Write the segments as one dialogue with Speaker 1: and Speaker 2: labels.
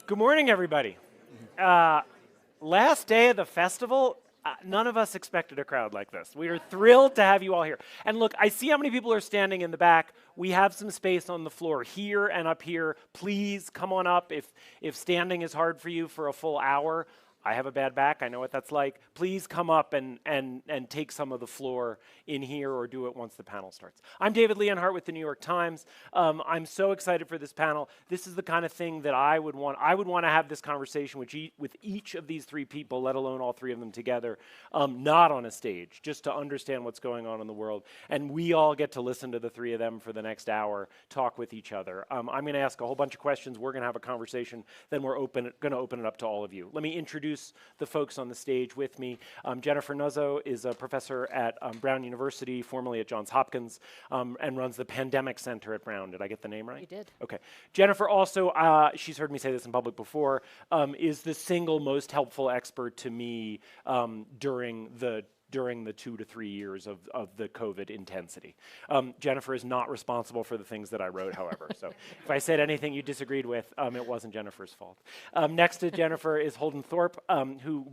Speaker 1: Good morning, everybody. Last day of the festival, none of us expected a crowd like this. We are thrilled to have you all here. And look, I see how many people are standing in the back. We have some space on the floor here and up here. Please come on up if standing is hard for you for a full hour. I have a bad back, I know what that's like. Please come up and take some of the floor in here or do it once the panel starts. I'm David Leonhardt with the New York Times. I'm so excited for this panel. This is the kind of thing that I would want to have this conversation with each of these three people, let alone all three of them together, not on a stage, just to understand what's going on in the world. And we all get to listen to the three of them for the next hour, talk with each other. I'm going to ask a whole bunch of questions. We're going to have a conversation. Then we're going to open it up to all of you. Let me introduce the folks on the stage with me. Jennifer Nuzzo is a professor at Brown University, formerly at Johns Hopkins, and runs the Pandemic Center at Brown. Did I get the name right?
Speaker 2: You did.
Speaker 1: Okay. Jennifer also, she's heard me say this in public before, is the single most helpful expert to me during the 2 to 3 years of the COVID intensity. Jennifer is not responsible for the things that I wrote, however. So if I said anything you disagreed with, it wasn't Jennifer's fault. Next to Jennifer is Holden Thorpe, who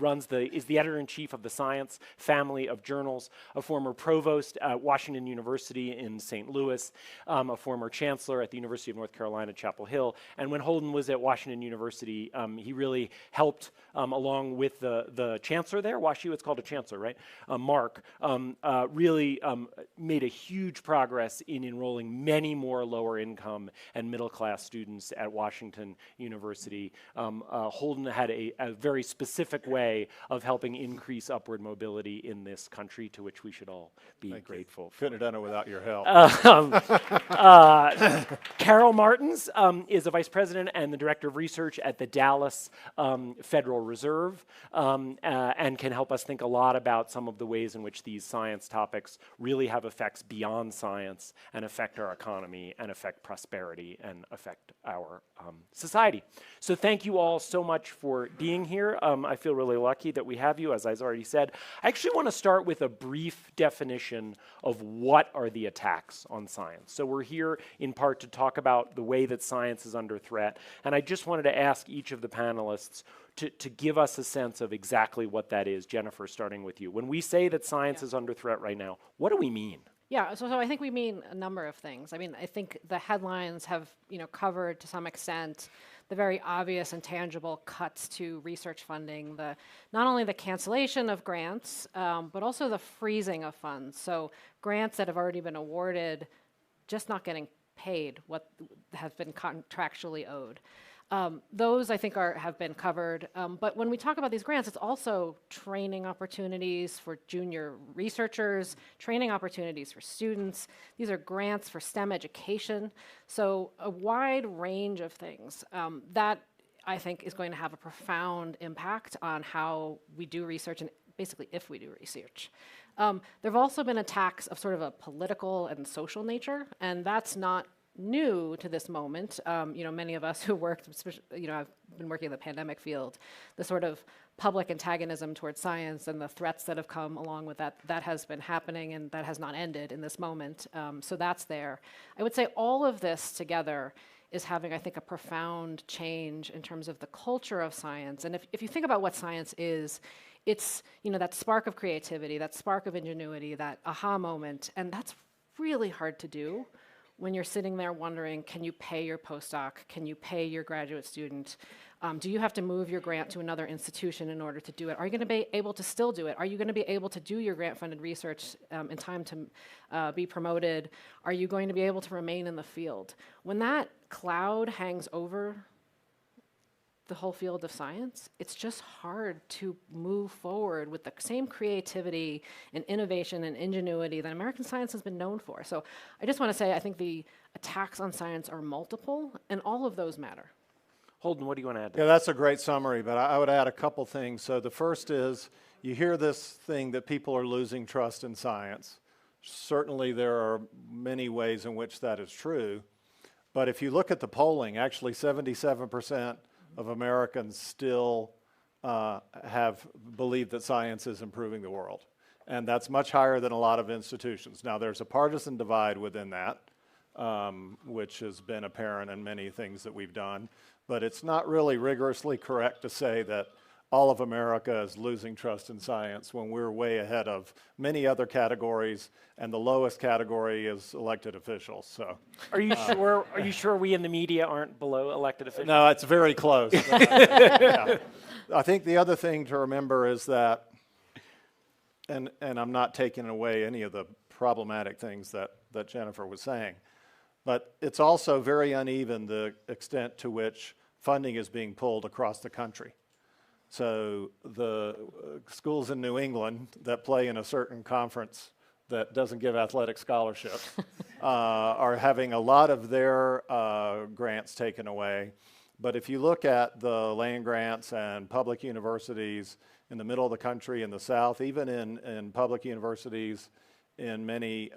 Speaker 1: is the editor-in-chief of the Science family of journals, a former provost at Washington University in St. Louis, a former chancellor at the University of North Carolina, Chapel Hill. And when Holden was at Washington University, he really helped, along with the chancellor there, it's called a chancellor, right? Mark, really made a huge progress in enrolling many more lower income and middle class students at Washington University. Holden had a very specific way of helping increase upward mobility in this country, to which we should all be grateful.
Speaker 3: Couldn't have done it without your help.
Speaker 1: Carol Martins is a vice president and the director of research at the Dallas Federal Reserve, and can help us think a lot about some of the ways in which these science topics really have effects beyond science and affect our economy and affect prosperity and affect our society. So thank you all so much for being here. I feel really lucky that we have you, as I've already said. I actually want to start with a brief definition of what are the attacks on science. So we're here in part to talk about the way that science is under threat, and I just wanted to ask each of the panelists to give us a sense of exactly what that is. Jennifer, starting with you. When we say that science is under threat right now, what do we mean?
Speaker 2: Yeah, so I think we mean a number of things. I mean, I think the headlines have, covered to some extent the very obvious and tangible cuts to research funding, not only the cancellation of grants, but also the freezing of funds. So grants that have already been awarded, just not getting paid what has been contractually owed. Those, I think, have been covered. But when we talk about these grants, it's also training opportunities for junior researchers, training opportunities for students. These are grants for STEM education. So a wide range of things that I think is going to have a profound impact on how we do research and basically if we do research. There have also been attacks of sort of a political and social nature, and that's not new to this moment. Many of us who worked, I've been working in the pandemic field, the sort of public antagonism towards science and the threats that have come along with that has been happening and that has not ended in this moment. So that's there. I would say all of this together is having, I think, a profound change in terms of the culture of science. And if you think about what science is, it's, that spark of creativity, that spark of ingenuity, that aha moment, and that's really hard to do when you're sitting there wondering, can you pay your postdoc? Can you pay your graduate student? Do you have to move your grant to another institution in order to do it? Are you going to be able to still do it? Are you going to be able to do your grant-funded research in time to be promoted? Are you going to be able to remain in the field? When that cloud hangs over the whole field of science, it's just hard to move forward with the same creativity and innovation and ingenuity that American science has been known for. So I just want to say I think the attacks on science are multiple, and all of those matter.
Speaker 1: Holden, what do you want to add to
Speaker 3: Yeah, that's a great summary, but I would add a couple things. So the first is, you hear this thing that people are losing trust in science. Certainly there are many ways in which that is true, but if you look at the polling, actually 77% of Americans still have believed that science is improving the world. And that's much higher than a lot of institutions. Now, there's a partisan divide within that. which has been apparent in many things that we've done. But it's not really rigorously correct to say that all of America is losing trust in science when we're way ahead of many other categories, and the lowest category is elected officials. So,
Speaker 1: Are you sure? Are you sure we in the media aren't below elected officials?
Speaker 3: no, it's very close. Yeah. I think the other thing to remember is that, and I'm not taking away any of the problematic things that Jennifer was saying, but it's also very uneven the extent to which funding is being pulled across the country. So the schools in New England that play in a certain conference that doesn't give athletic scholarships are having a lot of their grants taken away. But if you look at the land grants and public universities in the middle of the country, in the South, even in public universities in many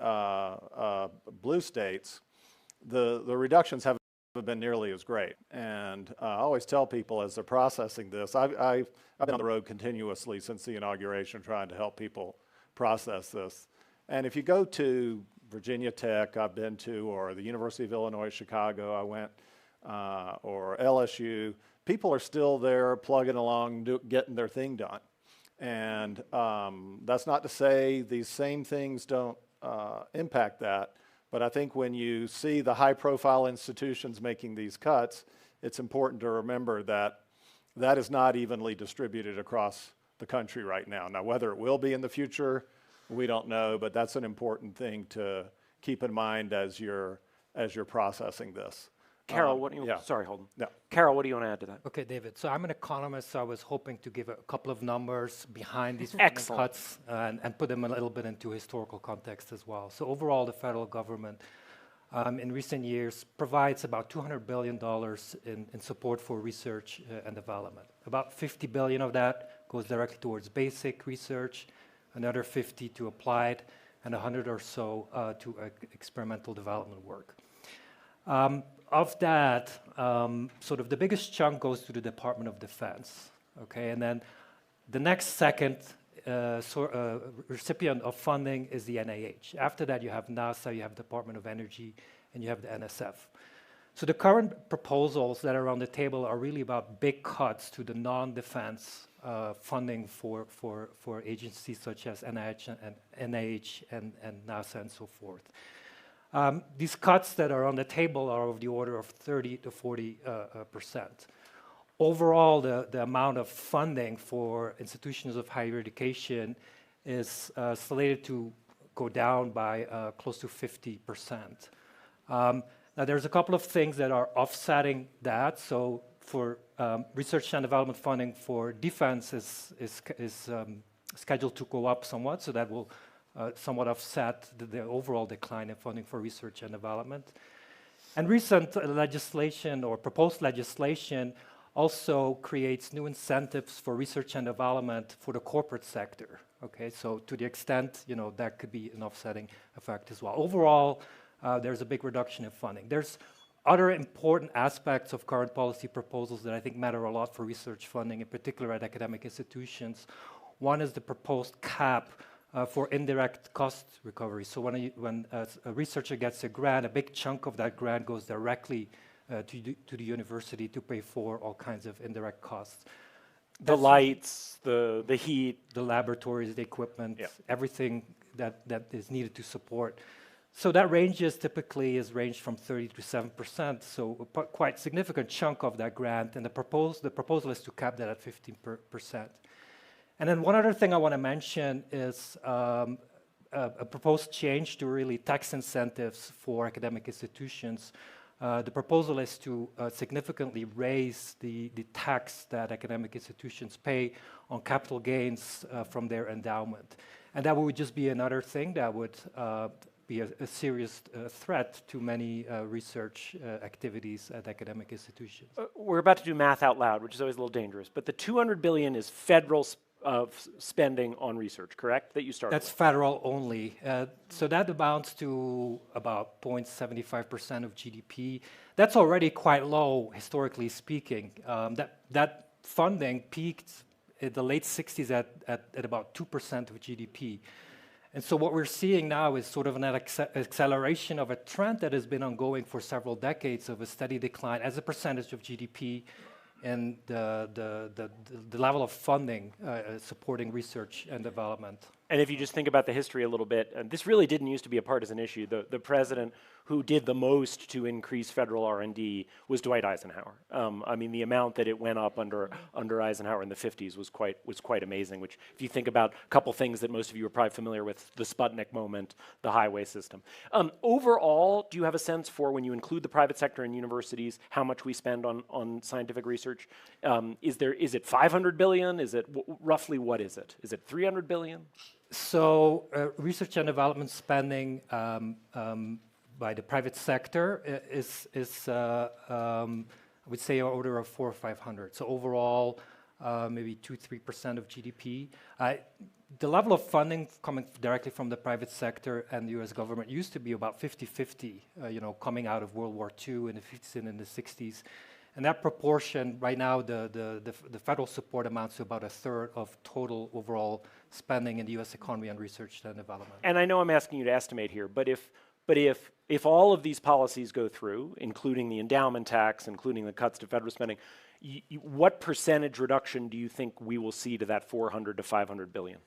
Speaker 3: blue states, the reductions haven't been nearly as great. And I always tell people as they're processing this, I've been on the road continuously since the inauguration trying to help people process this. And if you go to Virginia Tech, I've been to, or the University of Illinois, Chicago, I went, or LSU, people are still there plugging along, getting their thing done. And that's not to say these same things don't impact that. But I think when you see the high-profile institutions making these cuts, it's important to remember that that is not evenly distributed across the country right now. Now, whether it will be in the future, we don't know, but that's an important thing to keep in mind as you're processing this.
Speaker 1: Carol, what do you?
Speaker 3: Yeah.
Speaker 1: Sorry, Holden.
Speaker 3: Yeah.
Speaker 1: Carol, what do you want to add to that?
Speaker 4: Okay, David. So I'm an economist, so I was hoping to give a couple of numbers behind these
Speaker 1: Excellent.
Speaker 4: cuts and put them a little bit into historical context as well. So overall, the federal government in recent years provides about $200 billion in support for research and development. About $50 billion of that goes directly towards basic research, another 50 to applied, and 100 or so to experimental development work. Of that, sort of the biggest chunk goes to the Department of Defense, okay? And then the next second recipient of funding is the NIH. After that, you have NASA, you have Department of Energy, and you have the NSF. So the current proposals that are on the table are really about big cuts to the non-defense funding for agencies such as NIH and NASA and so forth. These cuts that are on the table are of the order of 30 to 40%. Overall, the amount of funding for institutions of higher education is slated to go down by close to 50%. Now, there's a couple of things that are offsetting that. So for research and development funding for defense is scheduled to go up somewhat, so that will somewhat offset the overall decline in funding for research and development. And recent legislation or proposed legislation also creates new incentives for research and development for the corporate sector. Okay, so to the extent, that could be an offsetting effect as well. Overall, there's a big reduction in funding. There's other important aspects of current policy proposals that I think matter a lot for research funding, in particular at academic institutions. One is the proposed cap for indirect cost recovery. So when a researcher gets a grant, a big chunk of that grant goes directly to the university to pay for all kinds of indirect costs.
Speaker 1: The lights, the heat.
Speaker 4: The laboratories, the equipment,
Speaker 1: Yeah.
Speaker 4: everything that is needed to support. So that typically is ranged from 30 to 7%, so a quite significant chunk of that grant, and the proposal is to cap that at 15%. And then one other thing I want to mention is a proposed change to really tax incentives for academic institutions. The proposal is to significantly raise the tax that academic institutions pay on capital gains from their endowment. And that would just be another thing that would be a serious threat to many research activities at academic institutions.
Speaker 1: We're about to do math out loud, which is always a little dangerous, but the $200 billion is federal spending on research, correct? That you started
Speaker 4: That's
Speaker 1: with.
Speaker 4: federal only. So that amounts to about 0.75% of GDP. That's already quite low, historically speaking. That funding peaked in the late 60s at about 2% of GDP. And so what we're seeing now is sort of an acceleration of a trend that has been ongoing for several decades of a steady decline as a percentage of GDP and the level of funding supporting research and development.
Speaker 1: And if you just think about the history a little bit, this really didn't used to be a partisan issue. The president who did the most to increase federal R&D was Dwight Eisenhower. I mean, the amount that it went up under Eisenhower in the 50s was quite amazing, which if you think about a couple things that most of you are probably familiar with, the Sputnik moment, the highway system. Overall, do you have a sense for, when you include the private sector and universities, how much we spend on scientific research? Is it 500 billion? Is it roughly, what is it? Is it 300 billion?
Speaker 4: So research and development spending by the private sector is I would say, order of 400 or 500. So overall, maybe 2-3% of GDP. The level of funding coming directly from the private sector and the U.S. government used to be about 50-50, coming out of World War II in the 50s and in the 60s. And that proportion, right now, the federal support amounts to about a third of total overall spending in the U.S. economy on research and development.
Speaker 1: And I know I'm asking you to estimate here, but if all of these policies go through, including the endowment tax, including the cuts to federal spending, what percentage reduction do you think we will see to that 400 to 500 billion?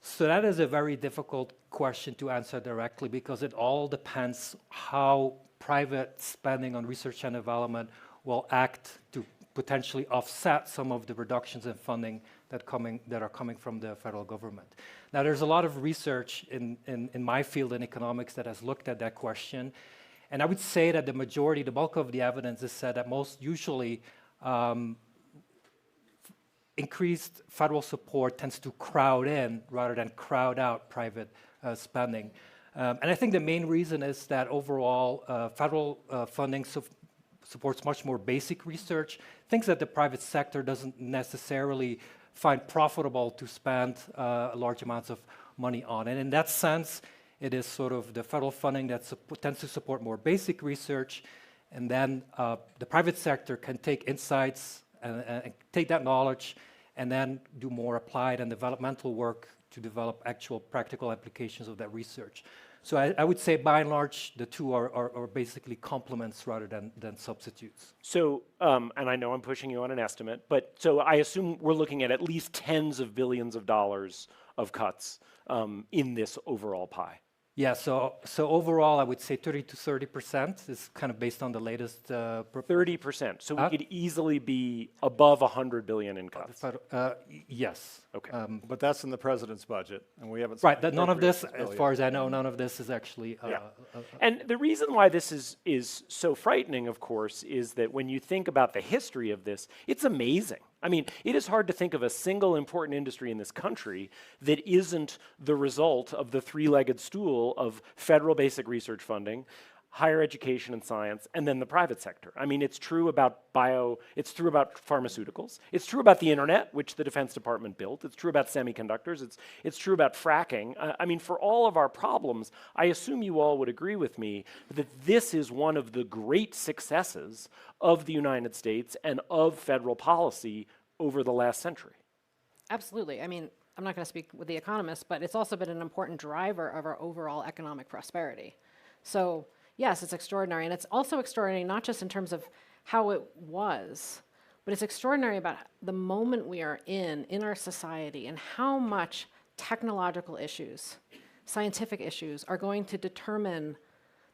Speaker 4: So that is a very difficult question to answer directly, because it all depends how private spending on research and development will act to potentially offset some of the reductions in funding that are coming from the federal government. Now, there's a lot of research in my field in economics that has looked at that question, and I would say that the bulk of the evidence is said that most usually increased federal support tends to crowd in rather than crowd out private spending. And I think the main reason is that overall federal funding supports much more basic research, things that the private sector doesn't necessarily find profitable to spend large amounts of money on. And in that sense, it is sort of the federal funding that tends to support more basic research, and then the private sector can take insights and take that knowledge and then do more applied and developmental work to develop actual practical applications of that research. So I would say, by and large, the two are basically complements rather than substitutes.
Speaker 1: So, and I know I'm pushing you on an estimate, but so I assume we're looking at least tens of billions of dollars of cuts in this overall pie.
Speaker 4: Yeah, so overall, I would say 30 to 30% is kind of based on the latest.
Speaker 1: 30%. So we could easily be above 100 billion in cuts.
Speaker 4: Yes.
Speaker 1: Okay.
Speaker 3: But that's in the president's budget, and we haven't.
Speaker 4: Right. None of this, as far as I know, none of this is actually.
Speaker 1: And the reason why this is so frightening, of course, is that when you think about the history of this, it's amazing. I mean, it is hard to think of a single important industry in this country that isn't the result of the three-legged stool of federal basic research funding, higher education and science, and then the private sector. I mean, it's true about it's true about pharmaceuticals, it's true about the internet, which the Defense Department built, it's true about semiconductors, it's true about fracking. I mean, for all of our problems, I assume you all would agree with me that this is one of the great successes of the United States and of federal policy over the last century.
Speaker 2: Absolutely. I mean, I'm not going to speak with the economists, but it's also been an important driver of our overall economic prosperity. So yes, it's extraordinary, and it's also extraordinary not just in terms of how it was, but it's extraordinary about the moment we are in our society, and how much technological issues, scientific issues are going to determine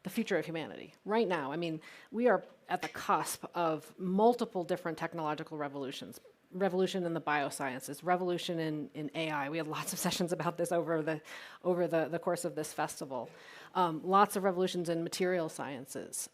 Speaker 2: the future of humanity. Right now, I mean, we are at the cusp of multiple different technological revolutions. Revolution in the biosciences, revolution in AI. We had lots of sessions about this over the course of this festival. Lots of revolutions in material sciences.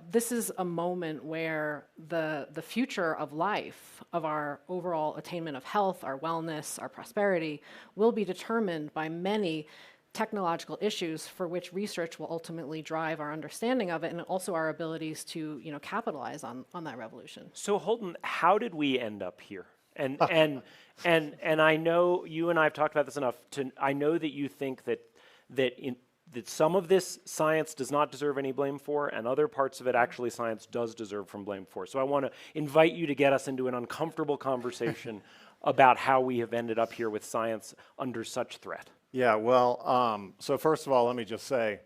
Speaker 2: This is a moment where the future of life, of our overall attainment of health, our wellness, our prosperity, will be determined by many technological issues for which research will ultimately drive our understanding of it, and also our abilities to capitalize on that revolution.
Speaker 1: So Holden, how did we end up here? And I know you and I have talked about this enough I know that you think that some of this science does not deserve any blame for, and other parts of it actually science does deserve from blame for. So I want to invite you to get us into an uncomfortable conversation about how we have ended up here with science under such threat.
Speaker 3: Yeah, well, so first of all, let me just say,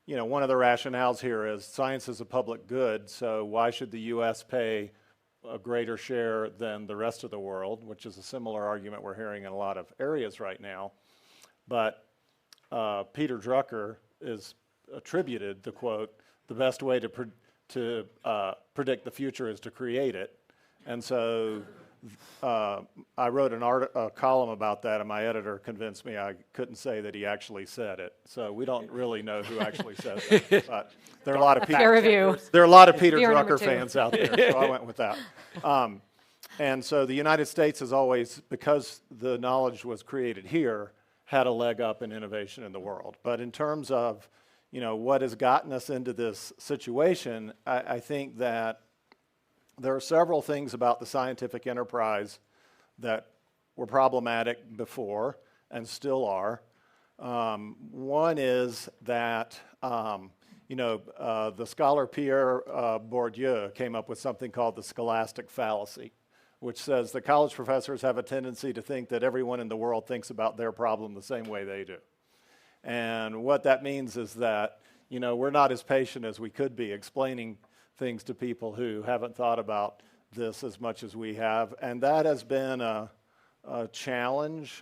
Speaker 3: one of the rationales here is science is a public good, so why should the U.S. pay a greater share than the rest of the world, which is a similar argument we're hearing in a lot of areas right now. But Peter Drucker is attributed the quote, "The best way to predict the future is to create it." And so I wrote a column about that, and my editor convinced me I couldn't say that he actually said it. So we don't really know who actually said that. But there are a lot of
Speaker 2: Peer review.
Speaker 3: there are a lot of Peter
Speaker 2: Viewer number
Speaker 3: Drucker
Speaker 2: 2.
Speaker 3: fans out there, so I went with that. And so the United States has always, because the knowledge was created here, had a leg up in innovation in the world. But in terms of, what has gotten us into this situation, I think that there are several things about the scientific enterprise that were problematic before and still are. One is that, the scholar Pierre Bourdieu came up with something called the scholastic fallacy, which says that college professors have a tendency to think that everyone in the world thinks about their problem the same way they do. And what that means is that, we're not as patient as we could be explaining things to people who haven't thought about this as much as we have. And that has been a challenge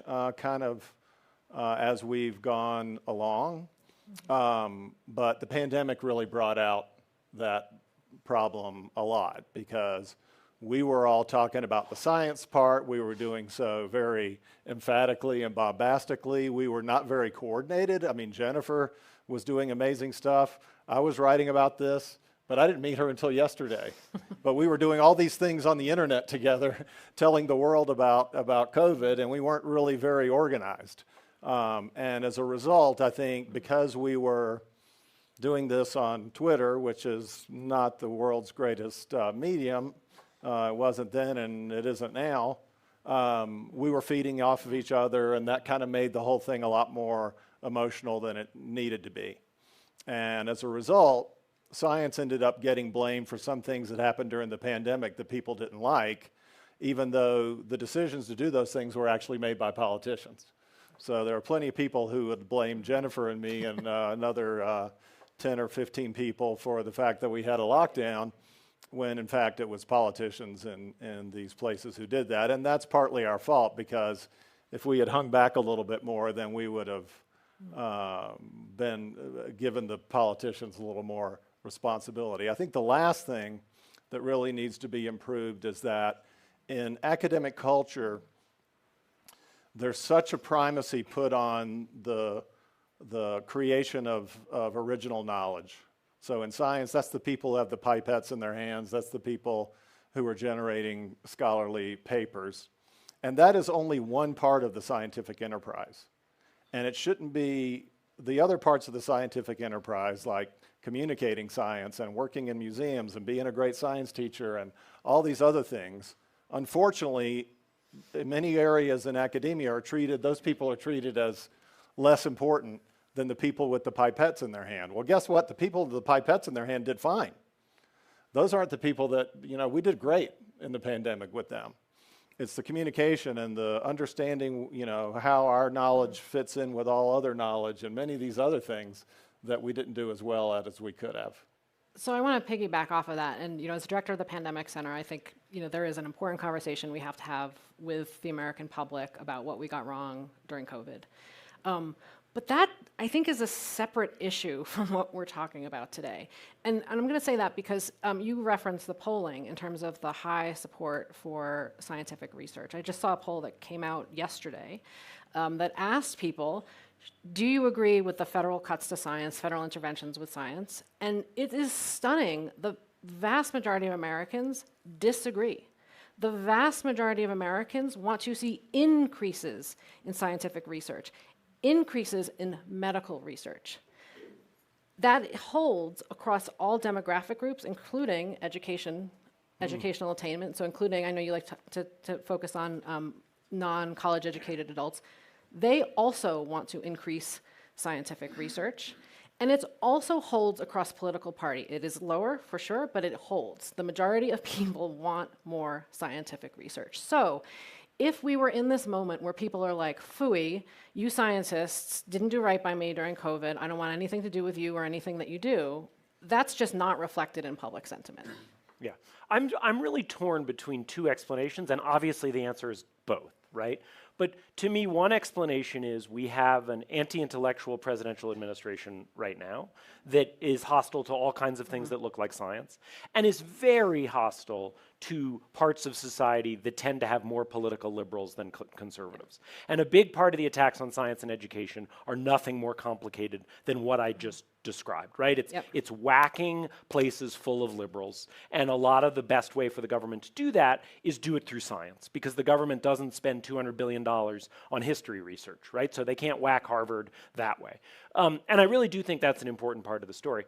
Speaker 3: as we've gone along. But the pandemic really brought out that problem a lot because we were all talking about the science part. We were doing so very emphatically and bombastically. We were not very coordinated. I mean, Jennifer was doing amazing stuff. I was writing about this, but I didn't meet her until yesterday. But we were doing all these things on the internet together, telling the world about COVID, and we weren't really very organized. And as a result, I think because we were doing this on Twitter, which is not the world's greatest medium, it wasn't then and it isn't now, we were feeding off of each other, and that kind of made the whole thing a lot more emotional than it needed to be. And as a result, science ended up getting blamed for some things that happened during the pandemic that people didn't like, even though the decisions to do those things were actually made by politicians. So there are plenty of people who would blame Jennifer and me and another 10 or 15 people for the fact that we had a lockdown, when in fact it was politicians in these places who did that. And that's partly our fault, because if we had hung back a little bit more, then we would have been given the politicians a little more responsibility. I think the last thing that really needs to be improved is that in academic culture, there's such a primacy put on the creation of original knowledge. So in science, that's the people who have the pipettes in their hands. That's the people who are generating scholarly papers. And that is only one part of the scientific enterprise. And it shouldn't be the other parts of the scientific enterprise, like communicating science and working in museums and being a great science teacher and all these other things. Unfortunately, in many areas in academia those people are treated as less important than the people with the pipettes in their hand. Well, guess what? The people with the pipettes in their hand did fine. Those aren't the people that, we did great in the pandemic with them. It's the communication and the understanding, how our knowledge fits in with all other knowledge and many of these other things that we didn't do as well at as we could have.
Speaker 2: So I want to piggyback off of that. And, as director of the Pandemic Center, I think, there is an important conversation we have to have with the American public about what we got wrong during COVID. But that, I think, is a separate issue from what we're talking about today. And I'm going to say that because you referenced the polling in terms of the high support for scientific research. I just saw a poll that came out yesterday that asked people, do you agree with the federal cuts to science, federal interventions with science? And it is stunning. The vast majority of Americans disagree. The vast majority of Americans want to see increases in scientific research, increases in medical research. That holds across all demographic groups, including educational attainment. So including, I know you like to focus on non-college educated adults. They also want to increase scientific research. And it also holds across political party. It is lower for sure, but it holds. The majority of people want more scientific research. So if we were in this moment where people are like, phooey, you scientists didn't do right by me during COVID, I don't want anything to do with you or anything that you do, that's just not reflected in public sentiment.
Speaker 1: Yeah, I'm really torn between two explanations, and obviously the answer is both, right? But to me, one explanation is we have an anti-intellectual presidential administration right now that is hostile to all kinds of things that look like science, and is very hostile to parts of society that tend to have more political liberals than conservatives. And a big part of the attacks on science and education are nothing more complicated than what I just described, right? It's whacking places full of liberals, and a lot of the best way for the government to do that is do it through science, because the government doesn't spend $200 billion on history research, right? So they can't whack Harvard that way. And I really do think that's an important part of the story.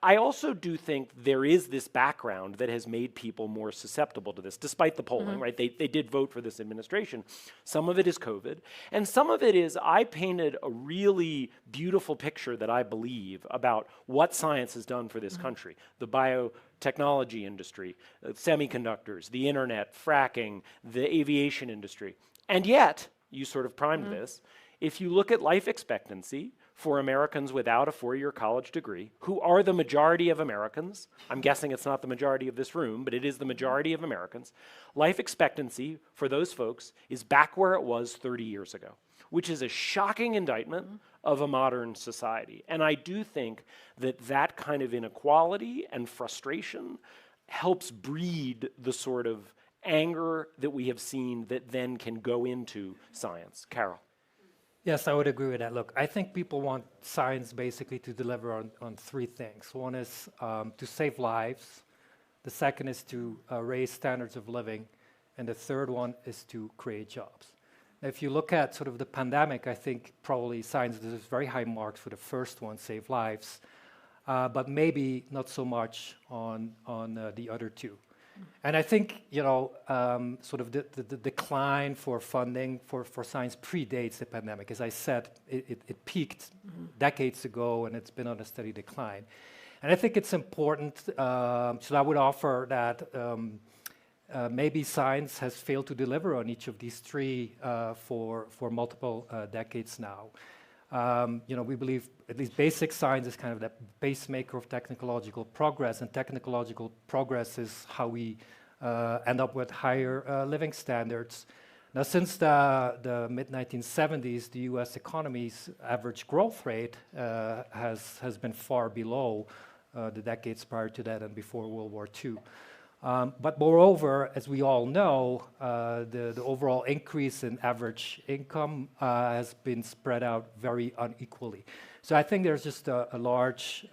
Speaker 1: I also do think there is this background that has made people more susceptible to this, despite the polling, right? They did vote for this administration. Some of it is COVID, and some of it is I painted a really beautiful picture that I believe about what science has done for this country. The biotechnology industry, semiconductors, the internet, fracking, the aviation industry. And yet, you sort of primed this, if you look at life expectancy for Americans without a four-year college degree, who are the majority of Americans, I'm guessing it's not the majority of this room, but it is the majority of Americans, life expectancy for those folks is back where it was 30 years ago, which is a shocking indictment of a modern society. And I do think that that kind of inequality and frustration helps breed the sort of anger that we have seen that then can go into science. Carol.
Speaker 4: Yes, I would agree with that. Look, I think people want science basically to deliver on three things. One is to save lives. The second is to raise standards of living. And the third one is to create jobs. Now, if you look at sort of the pandemic, I think probably science deserves very high marks for the first one, save lives, but maybe not so much on the other two. And I think, sort of the decline for funding for science predates the pandemic. As I said, it peaked decades ago, and it's been on a steady decline. And I think it's important, so I would offer that maybe science has failed to deliver on each of these three for multiple decades now. We believe at least basic science is kind of the pacemaker of technological progress, and technological progress is how we end up with higher living standards. Now, since the mid-1970s, the U.S. economy's average growth rate has been far below the decades prior to that and before World War II. But moreover, as we all know, the overall increase in average income has been spread out very unequally. So I think there's just a large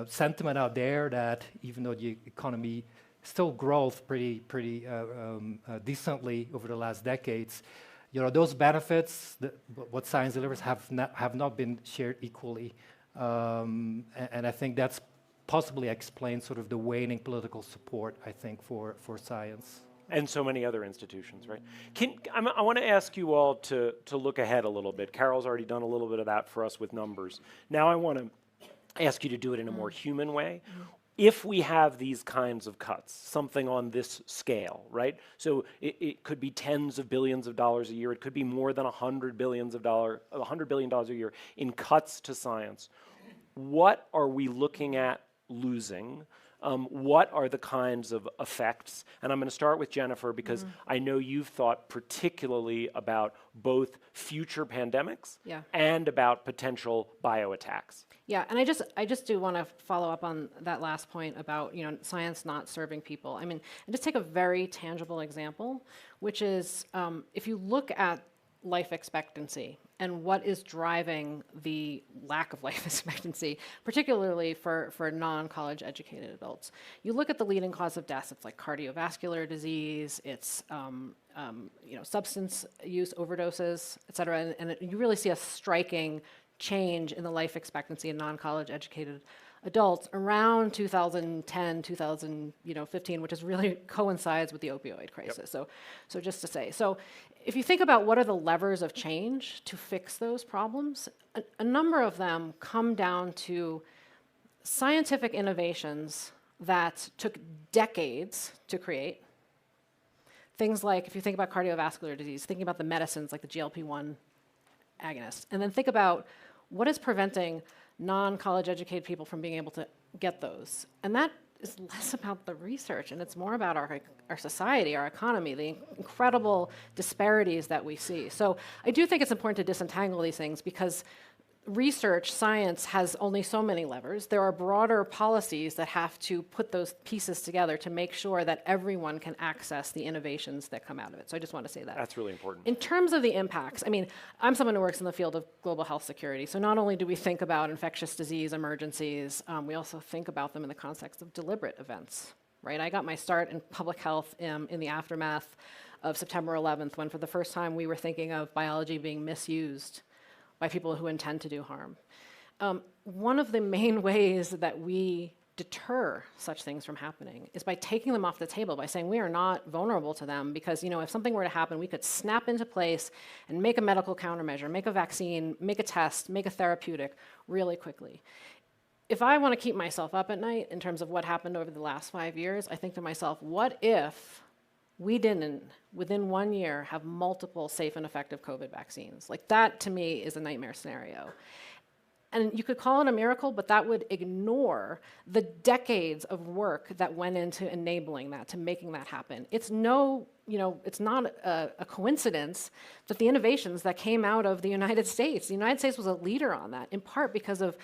Speaker 4: sentiment out there that even though the economy still grows pretty decently over the last decades, those benefits, what science delivers, have not been shared equally. And I think that's possibly explains sort of the waning political support, I think, for science.
Speaker 1: And so many other institutions, right? I want to ask you all to look ahead a little bit. Carol's already done a little bit of that for us with numbers. Now I want to ask you to do it in a more human way. If we have these kinds of cuts, something on this scale, right? So it could be tens of billions of dollars a year. It could be more than $100 billion a year in cuts to science. What are we looking at losing? What are the kinds of effects? And I'm going to start with Jennifer, because I know you've thought particularly about both future pandemics and about potential bioattacks.
Speaker 2: Yeah, and I just do want to follow up on that last point about science not serving people. I mean, and just take a very tangible example, which is if you look at life expectancy and what is driving the lack of life expectancy, particularly for non-college educated adults. You look at the leading cause of death, it's like cardiovascular disease, it's substance use, overdoses, et cetera, and you really see a striking change in the life expectancy in non-college educated adults around 2010, 2015, which is really coincides with the opioid crisis. So just to say, so if you think about what are the levers of change to fix those problems, a number of them come down to scientific innovations that took decades to create, Things like, if you think about cardiovascular disease, thinking about the medicines like the GLP-1 agonist, and then think about what is preventing non-college educated people from being able to get those. And that is less about the research, and it's more about our society, our economy, the incredible disparities that we see. So I do think it's important to disentangle these things, because research, science has only so many levers. There are broader policies that have to put those pieces together to make sure that everyone can access the innovations that come out of it. So I just want to say that.
Speaker 1: That's really important.
Speaker 2: In terms of the impacts, I mean, I'm someone who works in the field of global health security. So not only do we think about infectious disease emergencies, we also think about them in the context of deliberate events, right? I got my start in public health in the aftermath of September 11th, when for the first time we were thinking of biology being misused by people who intend to do harm. One of the main ways that we deter such things from happening is by taking them off the table, by saying we are not vulnerable to them, because if something were to happen, we could snap into place and make a medical countermeasure, make a vaccine, make a test, make a therapeutic really quickly. If I want to keep myself up at night in terms of what happened over the last 5 years, I think to myself, what if we didn't, within 1 year, have multiple safe and effective COVID vaccines? Like, that, to me, is a nightmare scenario. And you could call it a miracle, but that would ignore the decades of work that went into enabling that, to making that happen. It's it's not a coincidence that the innovations that came out of the United States was a leader on that, in part because of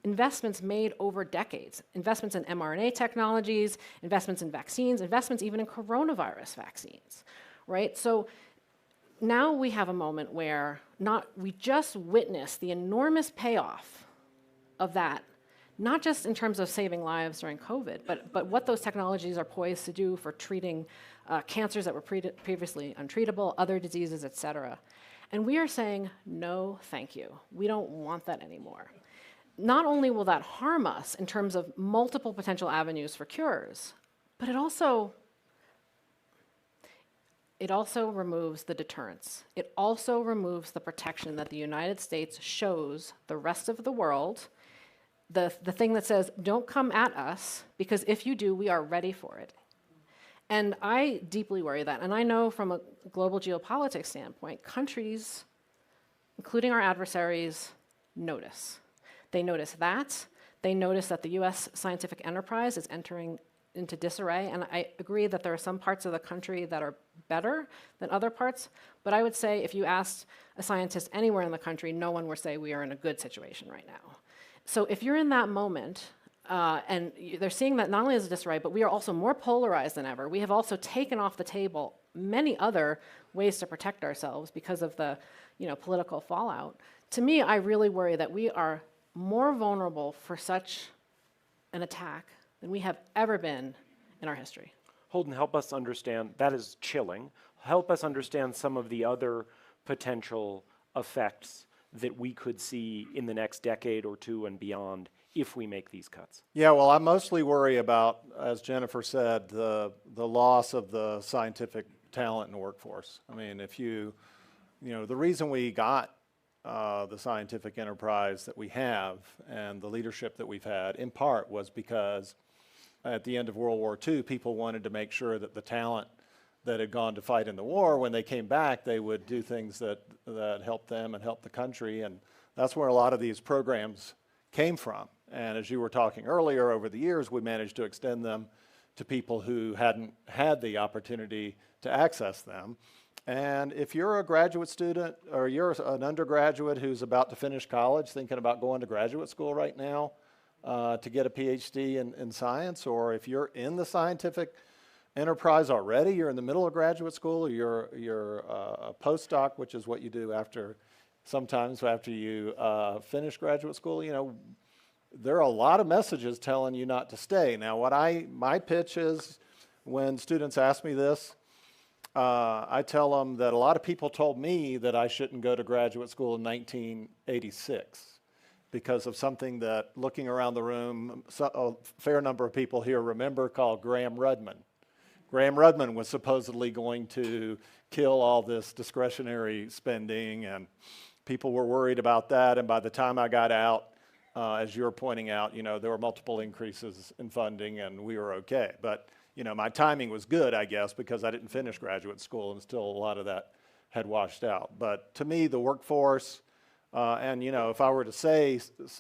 Speaker 2: investments made over decades, investments in mRNA technologies, investments in vaccines, investments even in coronavirus vaccines, right? So now we have a moment where we just witnessed the enormous payoff of that, not just in terms of saving lives during COVID, but what those technologies are poised to do for treating cancers that were previously untreatable, other diseases, et cetera. And we are saying, no, thank you. We don't want that anymore. Not only will that harm us in terms of multiple potential avenues for cures, but it also removes the deterrence. It also removes the protection that the United States shows the rest of the world, the thing that says, don't come at us, because if you do, we are ready for it. And I deeply worry that, and I know from a global geopolitics standpoint, countries, including our adversaries, notice. They notice that. They notice that the US scientific enterprise is entering into disarray, and I agree that there are some parts of the country that are better than other parts, but I would say if you asked a scientist anywhere in the country, no one would say we are in a good situation right now. So if you're in that moment, and they're seeing that not only is it disarray, but we are also more polarized than ever. We have also taken off the table many other ways to protect ourselves because of the political fallout. To me, I really worry that we are more vulnerable for such an attack than we have ever been in our history.
Speaker 1: Holden, help us understand, that is chilling. Help us understand some of the other potential effects that we could see in the next decade or two and beyond if we make these cuts.
Speaker 3: Yeah, well, I mostly worry about, as Jennifer said, the loss of the scientific talent in the workforce. I mean, the reason we got the scientific enterprise that we have and the leadership that we've had, in part, was because at the end of World War II, people wanted to make sure that the talent that had gone to fight in the war, when they came back, they would do things that helped them and helped the country, and that's where a lot of these programs came from. And as you were talking earlier, over the years, we managed to extend them to people who hadn't had the opportunity to access them. And if you're a graduate student or you're an undergraduate who's about to finish college, thinking about going to graduate school right now to get a PhD in science, or if you're in the scientific enterprise already, you're in the middle of graduate school, or you're a postdoc, which is what you do sometimes after you finish graduate school, there are a lot of messages telling you not to stay. Now, my pitch is, when students ask me this, I tell them that a lot of people told me that I shouldn't go to graduate school in 1986 because of something that, looking around the room, a fair number of people here remember, called Graham-Rudman. Graham-Rudman was supposedly going to kill all this discretionary spending, and people were worried about that, and by the time I got out, as you're pointing out, there were multiple increases in funding, and we were okay. But my timing was good, I guess, because I didn't finish graduate school and still a lot of that had washed out. But to me, the workforce, and if I were to say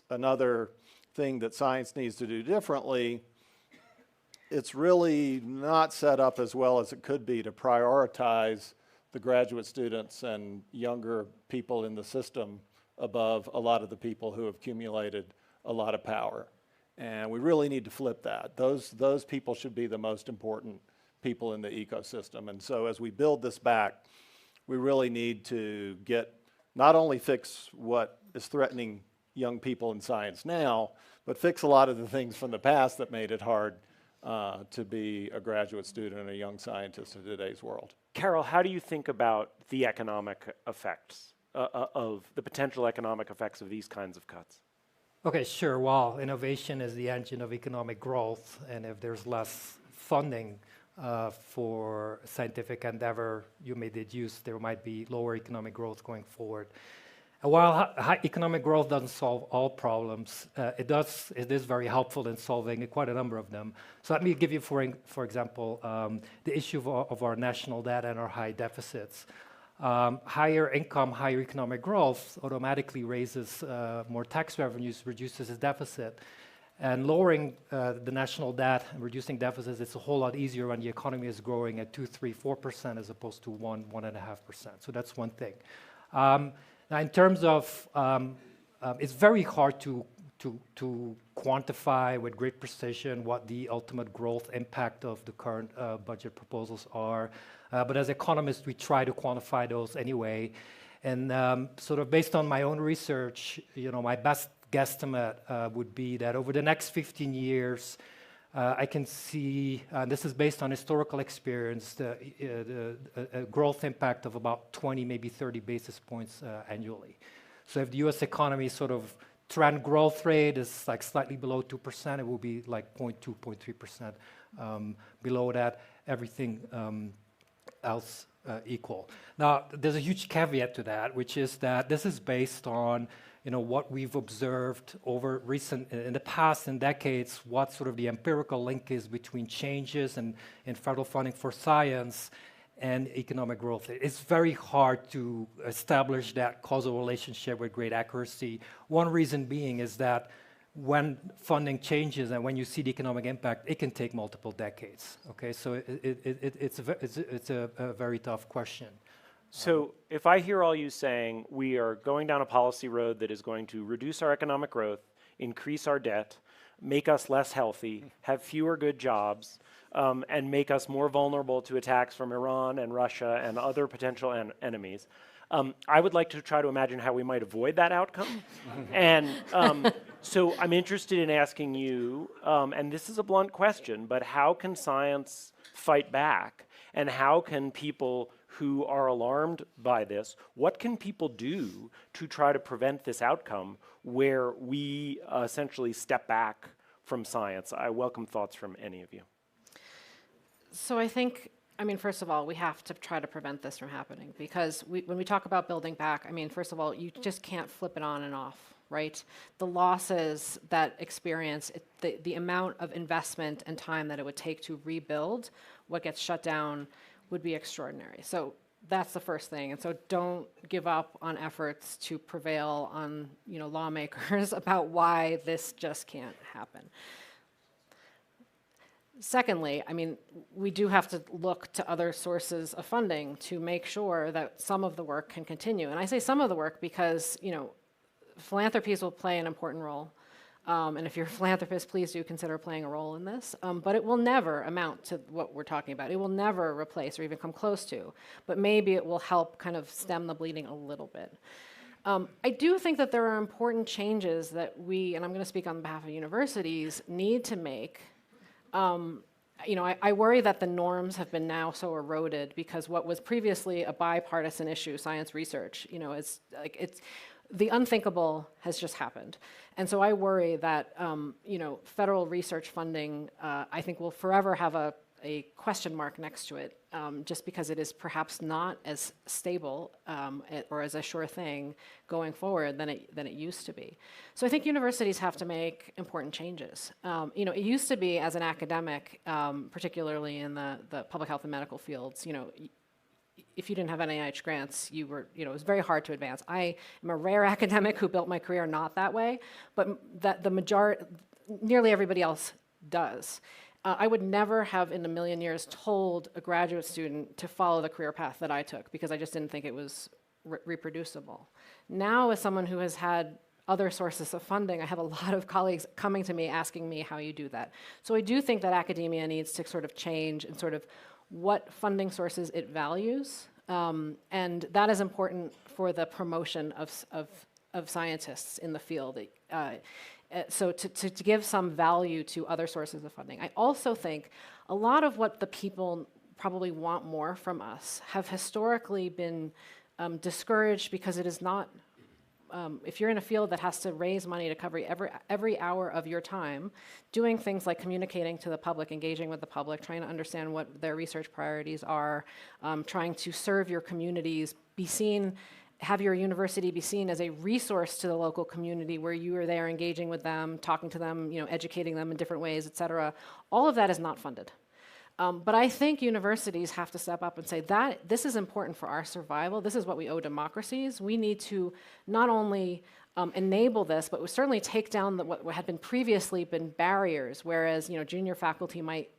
Speaker 3: another thing that science needs to do differently, it's really not set up as well as it could be to prioritize the graduate students and younger people in the system above a lot of the people who have accumulated a lot of power. And we really need to flip that. Those people should be the most important people in the ecosystem. And so as we build this back, we really need to not only fix what is threatening young people in science now, but fix a lot of the things from the past that made it hard to be a graduate student and a young scientist in today's world.
Speaker 1: Carol, how do you think about the economic effects of the potential economic effects of these kinds of cuts?
Speaker 4: Okay, sure. Well, innovation is the engine of economic growth, and if there's less funding for scientific endeavor, you may deduce there might be lower economic growth going forward. And while high economic growth doesn't solve all problems, it is very helpful in solving quite a number of them. So let me give you, for example, the issue of our national debt and our high deficits. Higher income, higher economic growth automatically raises more tax revenues, reduces the deficit. And lowering the national debt and reducing deficits, it's a whole lot easier when the economy is growing at 2, 3, 4% as opposed to 1.5%. So that's one thing. Now, in terms of, it's very hard to quantify with great precision what the ultimate growth impact of the current budget proposals are. But as economists, we try to quantify those anyway. And sort of based on my own research, my best guesstimate would be that over the next 15 years, I can see, this is based on historical experience, the growth impact of about 20, maybe 30 basis points annually. So if the US economy sort of trend growth rate is like slightly below 2%, it will be like 0.2, 0.3% below that, everything else equal. Now, there's a huge caveat to that, which is that this is based on what we've observed over in the past in decades, what sort of the empirical link is between changes in federal funding for science and economic growth. It's very hard to establish that causal relationship with great accuracy. One reason being is that when funding changes and when you see the economic impact, it can take multiple decades. Okay, so it's a very tough question.
Speaker 1: So if I hear all you saying, we are going down a policy road that is going to reduce our economic growth, increase our debt, make us less healthy, have fewer good jobs, and make us more vulnerable to attacks from Iran and Russia and other potential enemies, I would like to try to imagine how we might avoid that outcome. And so I'm interested in asking you, and this is a blunt question, but how can science fight back? And how can people who are alarmed by this, what can people do to try to prevent this outcome where we essentially step back from science? I welcome thoughts from any of you.
Speaker 2: So I think, first of all, we have to try to prevent this from happening because when we talk about building back, first of all, you just can't flip it on and off, right? The losses that experience, the amount of investment and time that it would take to rebuild what gets shut down would be extraordinary. So that's the first thing. And so don't give up on efforts to prevail on lawmakers about why this just can't happen. Secondly, we do have to look to other sources of funding to make sure that some of the work can continue. And I say some of the work because, philanthropies will play an important role. And if you're a philanthropist, please do consider playing a role in this. But it will never amount to what we're talking about. It will never replace or even come close to. But maybe it will help kind of stem the bleeding a little bit. I do think that there are important changes that we, and I'm going to speak on behalf of universities, need to make. I worry that the norms have been now so eroded because what was previously a bipartisan issue, science research, it's the unthinkable has just happened. And so I worry that, federal research funding, I think will forever have a a question mark next to it, just because it is perhaps not as stable or as a sure thing going forward than it used to be. So I think universities have to make important changes. It used to be, as an academic, particularly in the public health and medical fields, if you didn't have NIH grants, it was very hard to advance. I am a rare academic who built my career not that way, but nearly everybody else does. I would never have in a million years told a graduate student to follow the career path that I took, because I just didn't think it was reproducible. Now, as someone who has had other sources of funding, I have a lot of colleagues coming to me asking me how you do that. So I do think that academia needs to sort of change and sort of what funding sources it values, and that is important for the promotion of scientists in the field. So to give some value to other sources of funding. I also think a lot of what the people probably want more from us have historically been discouraged, because it is not, if you're in a field that has to raise money to cover every hour of your time, doing things like communicating to the public, engaging with the public, trying to understand what their research priorities are, trying to serve your communities, have your university be seen as a resource to the local community where you are there engaging with them, talking to them, educating them in different ways, et cetera. All of that is not funded. But I think universities have to step up and say that this is important for our survival. This is what we owe democracies. We need to not only enable this, but we certainly take down what had been previously barriers, whereas junior faculty might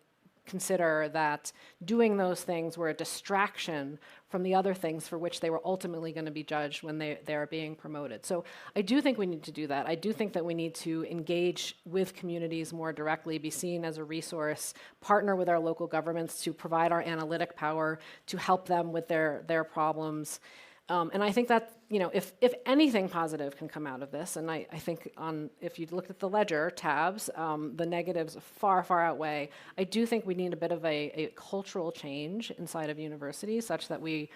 Speaker 2: consider that doing those things were a distraction from the other things for which they were ultimately going to be judged when they are being promoted. So I do think we need to do that. I do think that we need to engage with communities more directly, be seen as a resource, partner with our local governments to provide our analytic power to help them with their problems. And I think that, if anything positive can come out of this, and I think if you look at the ledger tabs, the negatives far, far outweigh. I do think we need a bit of a cultural change inside of universities such that we,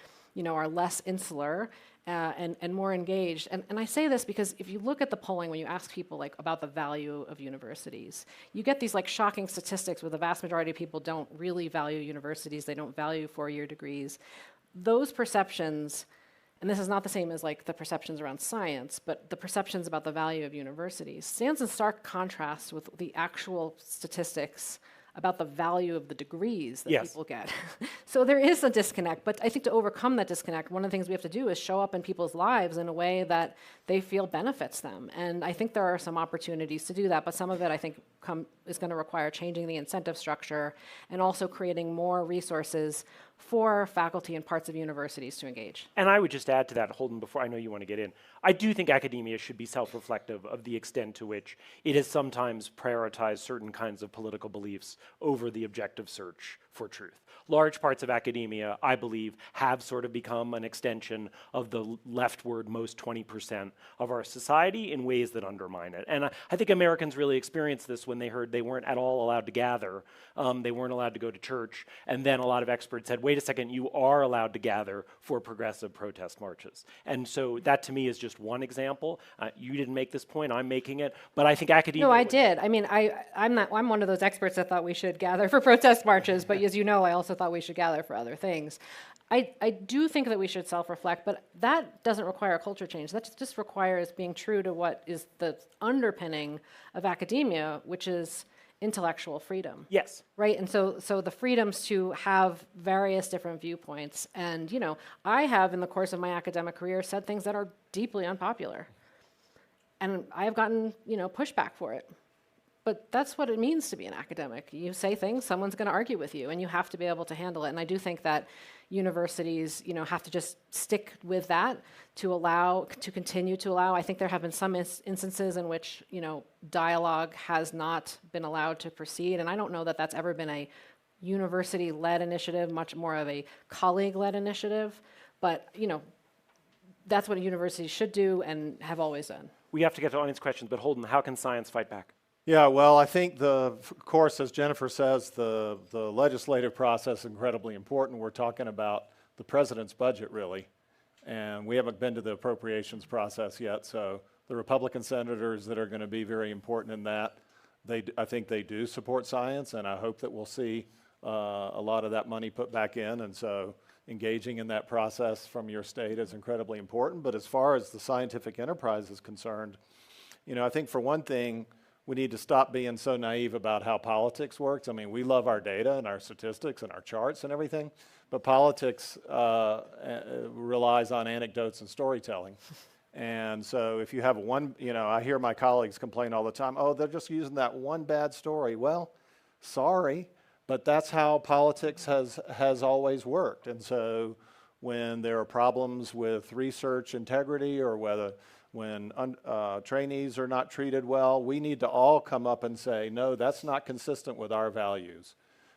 Speaker 2: are less insular and more engaged. And I say this because if you look at the polling, when you ask people about the value of universities, you get these shocking statistics where the vast majority of people don't really value universities. They don't value four-year degrees. Those perceptions. And this is not the same as the perceptions around science, but the perceptions about the value of universities stands in stark contrast with the actual statistics about the value of the degrees that people get. So there is a disconnect, but I think to overcome that disconnect, one of the things we have to do is show up in people's lives in a way that they feel benefits them. And I think there are some opportunities to do that, but some of it I think is going to require changing the incentive structure and also creating more resources for faculty and parts of universities to engage.
Speaker 1: And I would just add to that, Holden, before I know you want to get in, I do think academia should be self-reflective of the extent to which it has sometimes prioritized certain kinds of political beliefs over the objective search for truth. Large parts of academia, I believe, have sort of become an extension of the leftward most 20% of our society in ways that undermine it. And I think Americans really experienced this when they heard they weren't at all allowed to gather, they weren't allowed to go to church, and then a lot of experts said, wait a second, you are allowed to gather for progressive protest marches. And so that to me is just one example. You didn't make this point, I'm making it, but I think academia—
Speaker 2: No, I did. I mean, I'm one of those experts that thought we should gather for protest marches, but as you know, I also thought we should gather for other things. I do think that we should self-reflect, but that doesn't require a culture change. That just requires being true to what is the underpinning of academia, which is intellectual freedom.
Speaker 1: Yes.
Speaker 2: Right? And so the freedoms to have various different viewpoints. And, I have, in the course of my academic career, said things that are deeply unpopular. And I have gotten, pushback for it. But that's what it means to be an academic. You say things, someone's going to argue with you, and you have to be able to handle it. And I do think that universities, have to just stick with that to continue to allow. I think there have been some instances in which, dialogue has not been allowed to proceed. And I don't know that that's ever been a university-led initiative, much more of a colleague-led initiative. But, that's what a university should do and have always done.
Speaker 1: We have to get to audience questions, but Holden, how can science fight back?
Speaker 3: Yeah, well, I think of course, as Jennifer says, the legislative process is incredibly important. We're talking about the president's budget, really, and we haven't been to the appropriations process yet, so the Republican senators that are going to be very important in that, I think they do support science, and I hope that we'll see a lot of that money put back in, and so engaging in that process from your state is incredibly important. But as far as the scientific enterprise is concerned, you know, I think for one thing, we need to stop being so naive about how politics works. I mean, we love our data and our statistics and our charts and everything, but politics relies on anecdotes and storytelling. And so if you have one, you know, I hear my colleagues complain all the time, oh, they're just using that one bad story. Well, sorry, but that's how politics has always worked. And so when there are problems with research integrity, or when trainees are not treated well, we need to all come up and say, no, that's not consistent with our values.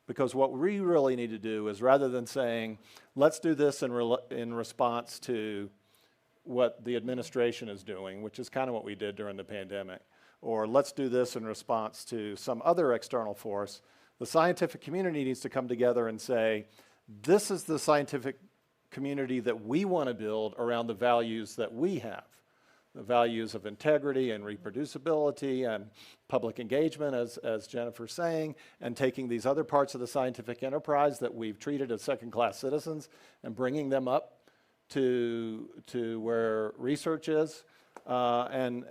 Speaker 3: Because what we really need to do is, rather than saying, let's do this in response to what the administration is doing, which is kind of what we did during the pandemic, or let's do this in response to some other external force, the scientific community needs to come together and say, this is the scientific community that we want to build around the values that we have. The values of integrity and reproducibility and public engagement, as Jennifer's saying, and taking these other parts of the scientific enterprise that we've treated as second-class citizens and bringing them up to where research is, and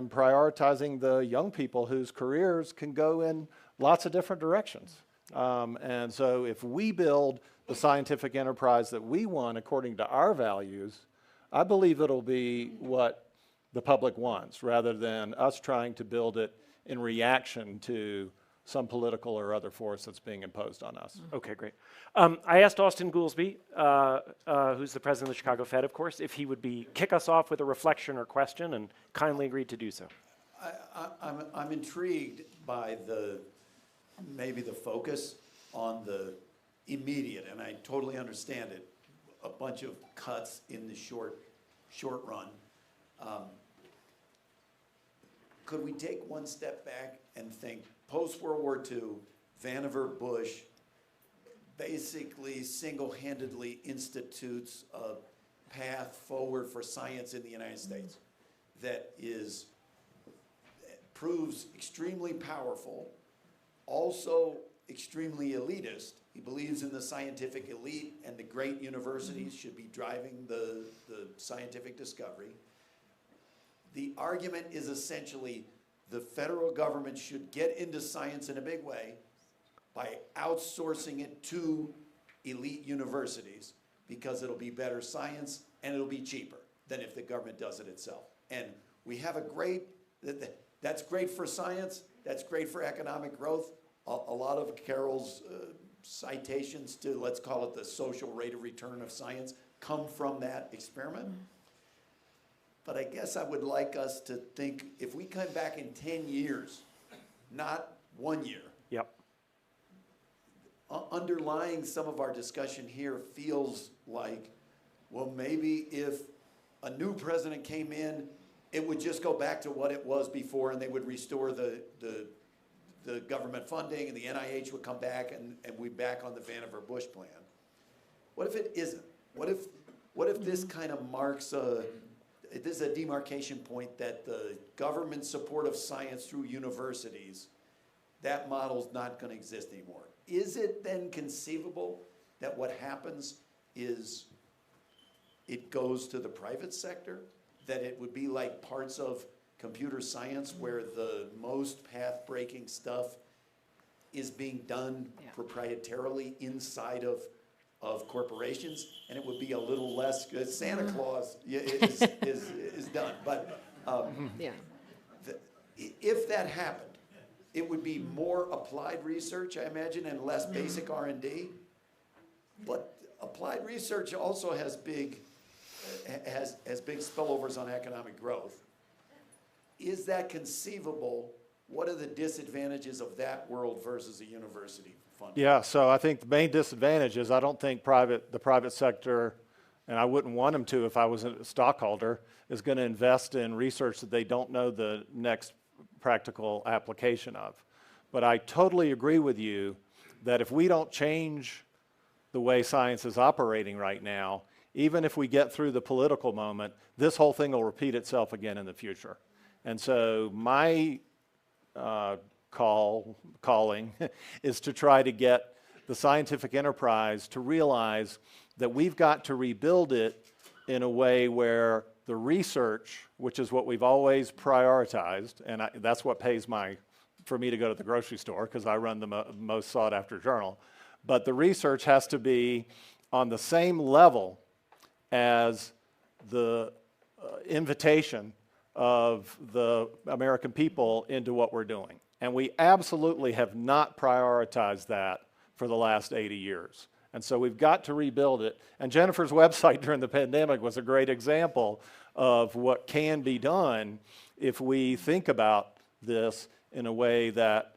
Speaker 3: prioritizing the young people whose careers can go in lots of different directions. And so if we build the scientific enterprise that we want according to our values, I believe it'll be what the public wants, rather than us trying to build it in reaction to some political or other force that's being imposed on us.
Speaker 1: Okay, great. I asked Austin Goolsbee, who's the president of the Chicago Fed, of course, if he would kick us off with a reflection or question, and kindly agreed to do so.
Speaker 5: I'm intrigued by maybe the focus on the immediate, and I totally understand it, a bunch of cuts in the short run. Could we take one step back and think post-World War II, Vannevar Bush basically single-handedly institutes a path forward for science in the United States that proves extremely powerful, also extremely elitist. He believes in the scientific elite, and the great universities should be driving the scientific discovery. The argument is essentially the federal government should get into science in a big way by outsourcing it to elite universities, because it'll be better science and it'll be cheaper than if the government does it itself. And we have that's great for science, that's great for economic growth. A lot of Carol's citations to, let's call it the social rate of return of science, come from that experiment. But I guess I would like us to think, if we come back in 10 years, not 1 year.
Speaker 1: Yep.
Speaker 5: Underlying some of our discussion here feels like, well, maybe if a new president came in, it would just go back to what it was before, and they would restore the government funding, and the NIH would come back, and we'd back on the Vannevar Bush plan. What if it isn't? What if this kind of marks this is a demarcation point, that the government support of science through universities, that model's not going to exist anymore? Is it then conceivable that what happens is it goes to the private sector? That it would be like parts of computer science where the most path-breaking stuff is being done proprietarily inside of corporations, and it would be a little less good. Santa Claus is done, but if that happened, it would be more applied research, I imagine, and less basic R&D. But applied research also has big spillovers on economic growth. Is that conceivable? What are the disadvantages of that world versus a university funding?
Speaker 3: Yeah, so I think the main disadvantage is I don't think the private sector, and I wouldn't want them to if I was a stockholder, is going to invest in research that they don't know the next practical application of. But I totally agree with you that if we don't change the way science is operating right now, even if we get through the political moment, this whole thing will repeat itself again in the future. And so my calling is to try to get the scientific enterprise to realize that we've got to rebuild it in a way where the research, which is what we've always prioritized, and that's what pays for me to go to the grocery store because I run the most sought after journal, but the research has to be on the same level as the invitation of the American people into what we're doing. And we absolutely have not prioritized that for the last 80 years. And so we've got to rebuild it. And Jennifer's website during the pandemic was a great example of what can be done if we think about this in a way that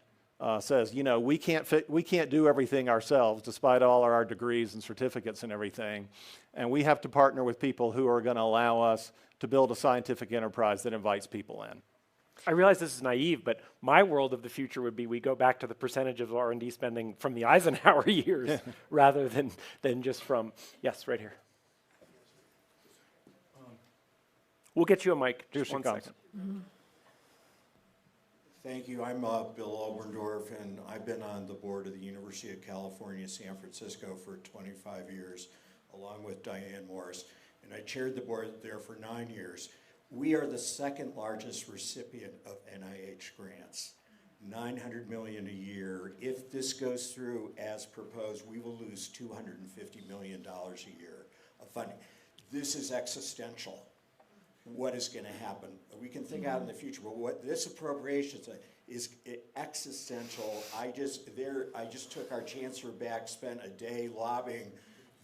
Speaker 3: says, you know, we can't do everything ourselves despite all our degrees and certificates and everything. And we have to partner with people who are going to allow us to build a scientific enterprise that invites people in.
Speaker 1: I realize this is naive, but my world of the future would be we go back to the percentage of R&D spending from the Eisenhower years rather than just from, yes, right here. We'll get you a mic. Just one second.
Speaker 6: Thank you. I'm Bill Oberndorf, and I've been on the board of the University of California, San Francisco for 25 years, along with Diane Morris, and I chaired the board there for 9 years. We are the second largest recipient of NIH grants, $900 million a year. If this goes through as proposed, we will lose $250 million a year of funding. This is existential. What is going to happen? We can think out in the future, but what this appropriation is existential. I just took our chancellor back, spent a day lobbying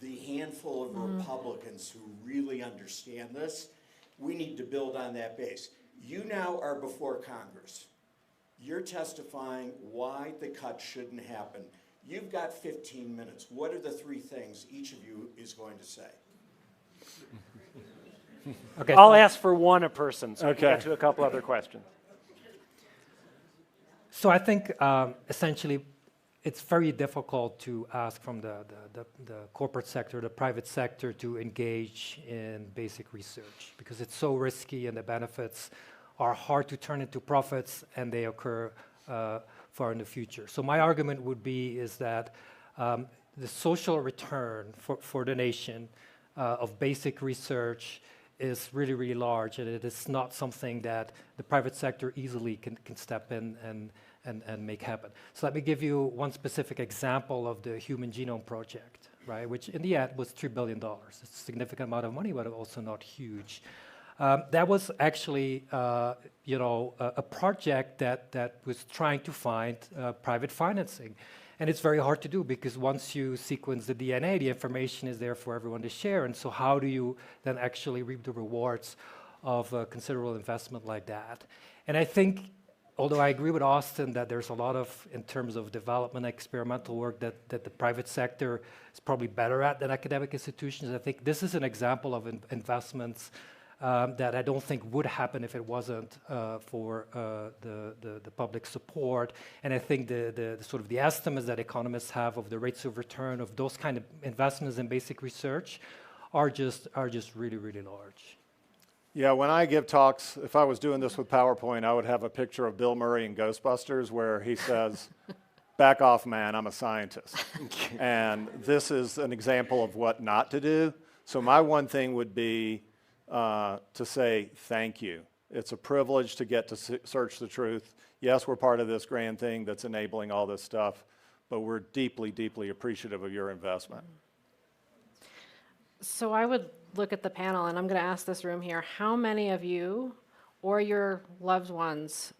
Speaker 6: the handful of Republicans who really understand this. We need to build on that base. You now are before Congress. You're testifying why the cut shouldn't happen. You've got 15 minutes. What are the 3 things each of you is going to say?
Speaker 1: Okay, I'll ask for one a person, so we can get to a couple other questions.
Speaker 4: So I think essentially it's very difficult to ask from the corporate sector, the private sector to engage in basic research because it's so risky and the benefits are hard to turn into profits and they occur far in the future. So my argument would be is that the social return for the nation of basic research is really, really large, and it is not something that the private sector easily can step in and make happen. So let me give you one specific example of the Human Genome Project, right, which in the end was $3 billion. It's a significant amount of money, but also not huge. That was actually, a project that was trying to find private financing. And it's very hard to do because once you sequence the DNA, the information is there for everyone to share. And so how do you then actually reap the rewards of a considerable investment like that? And I think, although I agree with Austin that there's a lot of, in terms of development, experimental work that the private sector is probably better at than academic institutions, I think this is an example of investments that I don't think would happen if it wasn't for the public support. And I think the sort of the estimates that economists have of the rates of return of those kind of investments in basic research are just really, really large.
Speaker 3: Yeah, when I give talks, if I was doing this with PowerPoint, I would have a picture of Bill Murray in Ghostbusters where he says, "Back off, man, I'm a scientist." And this is an example of what not to do. So my one thing would be to say thank you. It's a privilege to get to search the truth. Yes, we're part of this grand thing that's enabling all this stuff, but we're deeply, deeply appreciative of your investment.
Speaker 2: So I would look at the panel, and I'm going to ask this room here, how many of you or your loved ones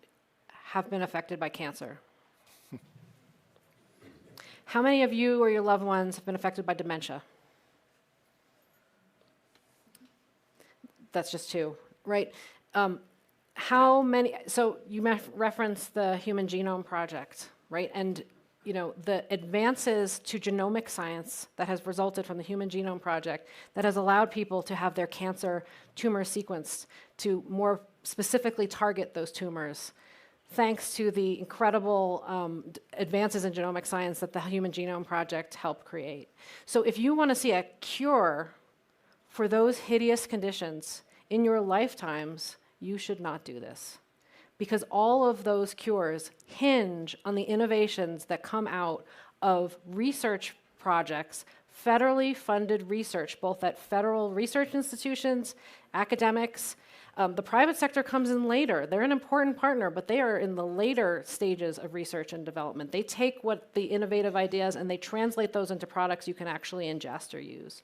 Speaker 2: have been affected by cancer? How many of you or your loved ones have been affected by dementia? That's just 2, right? How many, so you referenced the Human Genome Project, right? And the advances to genomic science that has resulted from the Human Genome Project that has allowed people to have their cancer tumor sequenced to more specifically target those tumors, thanks to the incredible advances in genomic science that the Human Genome Project helped create. So if you want to see a cure for those hideous conditions in your lifetimes, you should not do this. Because all of those cures hinge on the innovations that come out of research projects, federally funded research, both at federal research institutions, academics. The private sector comes in later. They're an important partner, but they are in the later stages of research and development. They take what the innovative ideas and they translate those into products you can actually ingest or use.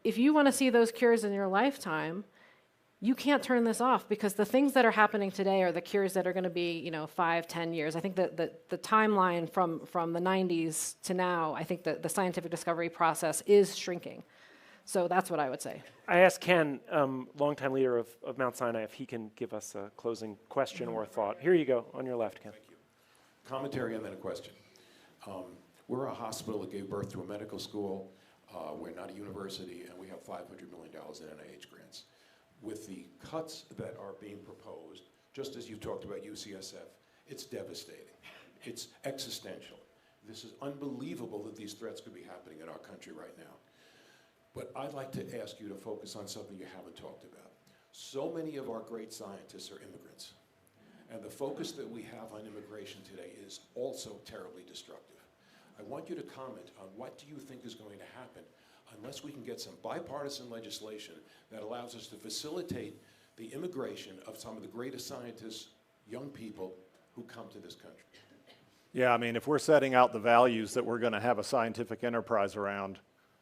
Speaker 2: If you want to see those cures in your lifetime, you can't turn this off, because the things that are happening today are the cures that are going to be, 5, 10 years. I think that the timeline from the 90s to now, I think that the scientific discovery process is shrinking. So that's what I would say.
Speaker 1: I asked Ken, longtime leader of Mount Sinai, if he can give us a closing question or thought. Here you go, on your left, Ken.
Speaker 7: Thank you. Commentary and then a question. We're a hospital that gave birth to a medical school. We're not a university, and we have $500 million in NIH grants. With the cuts that are being proposed, just as you talked about UCSF, it's devastating. It's existential. This is unbelievable that these threats could be happening in our country right now. But I'd like to ask you to focus on something you haven't talked about. So many of our great scientists are immigrants. And the focus that we have on immigration today is also terribly destructive. I want you to comment on what do you think is going to happen unless we can get some bipartisan legislation that allows us to facilitate the immigration of some of the greatest scientists, young people who come to this country.
Speaker 3: Yeah, I mean, if we're setting out the values that we're going to have a scientific enterprise around,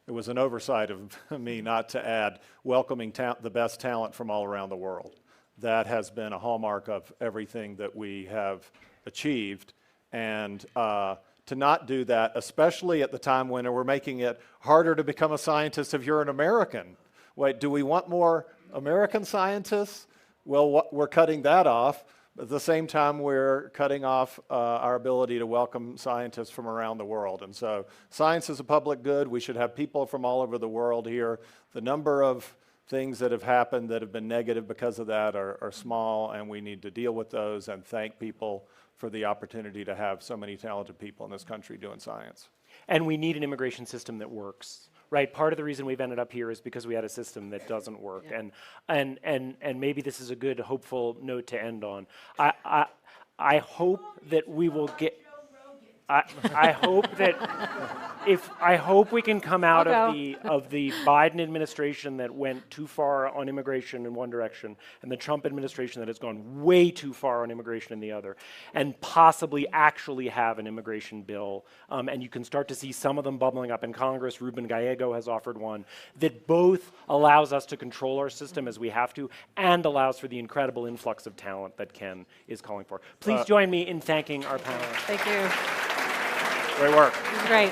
Speaker 3: it was an oversight of me not to add welcoming the best talent from all around the world. That has been a hallmark of everything that we have achieved. And to not do that, especially at the time when we're making it harder to become a scientist if you're an American. Wait, do we want more American scientists? Well, we're cutting that off. At the same time, we're cutting off our ability to welcome scientists from around the world. And so science is a public good. We should have people from all over the world here. The number of things that have happened that have been negative because of that are small, and we need to deal with those and thank people for the opportunity to have so many talented people in this country doing science.
Speaker 1: And we need an immigration system that works. Right, part of the reason we've ended up here is because we had a system that doesn't work,
Speaker 2: Yeah.
Speaker 1: and maybe this is a good, hopeful note to end on. I hope that we will get. I hope that I hope we can come out of the Biden administration that went too far on immigration in one direction, and the Trump administration that has gone way too far on immigration in the other, and possibly actually have an immigration bill. And you can start to see some of them bubbling up in Congress. Ruben Gallego has offered one that both allows us to control our system as we have to, and allows for the incredible influx of talent that Ken is calling for. Please join me in thanking our panelists.
Speaker 2: Thank you.
Speaker 3: Great work.
Speaker 2: This is great.